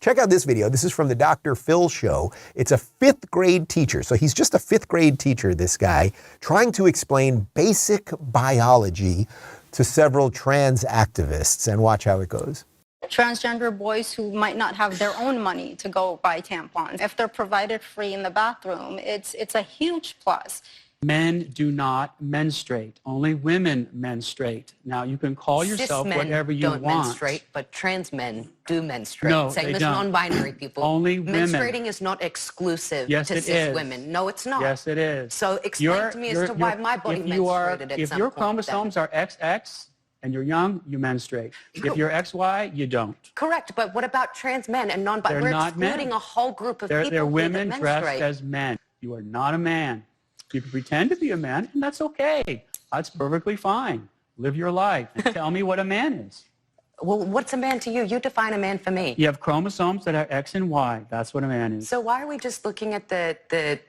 Check out this video. This is from the Dr. Phil show. It's a 5th grade teacher. So he's just a 5th grade teacher, this guy, trying to explain basic biology to several trans activists. And watch how it goes. Transgender boys who might not have their own money to go buy tampons, if they're provided free in the bathroom, it's a huge plus. Men do not menstruate. Only women menstruate. Now, you can call yourself whatever you want. Cis men don't menstruate, but trans men do menstruate. No, Same they as don't. non-binary people. Only women. Menstruating is not exclusive Yes, to it cis is. women. No, it's not. Yes, it is. So explain to me as to why my body menstruated at If some your point chromosomes are XX and you're young, you menstruate. If you're XY, you don't. Correct, but what about trans men and non-binary? They're We're not excluding men. a whole group of people They're women that dressed menstruate. as men. You are not a man. You can pretend to be a man, and that's okay. That's perfectly fine. Live your life. And tell me what a man is. Well, what's a man to you? You define a man for me. You have chromosomes that are X and Y. That's what a man is. So why are we just looking at the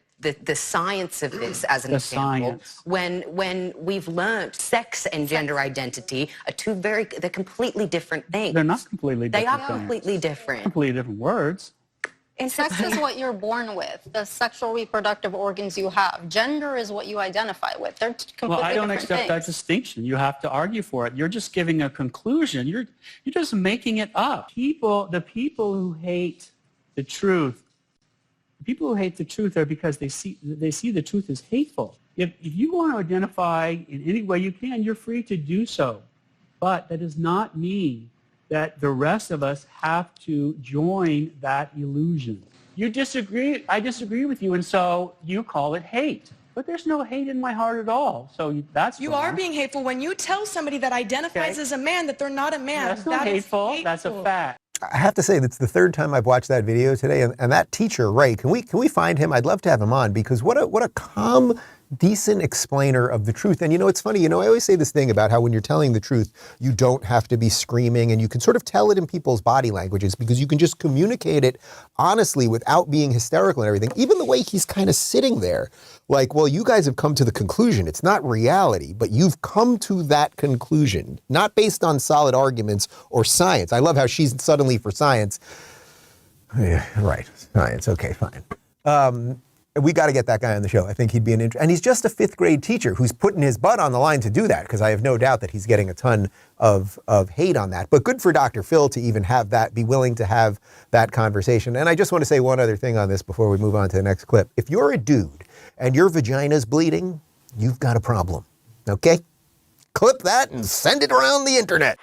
science of this as an The example science. when we've learned sex and gender identity are they're completely different things. They're not completely They different are things. completely different. Completely different words. And Sex is what you're born with, the sexual reproductive organs you have. Gender is what you identify with. They're completely Well, I don't different accept that things. distinction. You have to argue for it. You're just giving a conclusion. You're just making it up. The people who hate the truth, are because they see the truth as hateful. If you want to identify in any way you can, you're free to do so. But that does not mean that the rest of us have to join that illusion. You disagree, I disagree with you, and so you call it hate. But there's no hate in my heart at all, so that's You wrong. are being hateful when you tell somebody that identifies as a man that they're not a man. That's not That is hateful, that's a fact. I have to say that's the 3rd time I've watched that video today, and that teacher, Ray, can we find him? I'd love to have him on, because what a calm, decent explainer of the truth. And it's funny, I always say this thing about how when you're telling the truth, you don't have to be screaming, and you can sort of tell it in people's body languages, because you can just communicate it honestly without being hysterical and everything. Even the way he's kind of sitting there, like, well, you guys have come to the conclusion. It's not reality, but you've come to that conclusion, not based on solid arguments or science. I love how she's suddenly for science. Yeah, right, science, okay, fine. We got to get that guy on the show. I think he'd be and he's just a 5th grade teacher who's putting his butt on the line to do that, because I have no doubt that he's getting a ton of hate on that. But good for Dr. Phil to even have that, be willing to have that conversation. And I just want to say one other thing on this before we move on to the next clip. If you're a dude and your vagina's bleeding, you've got a problem, okay? Clip that and send it around the internet.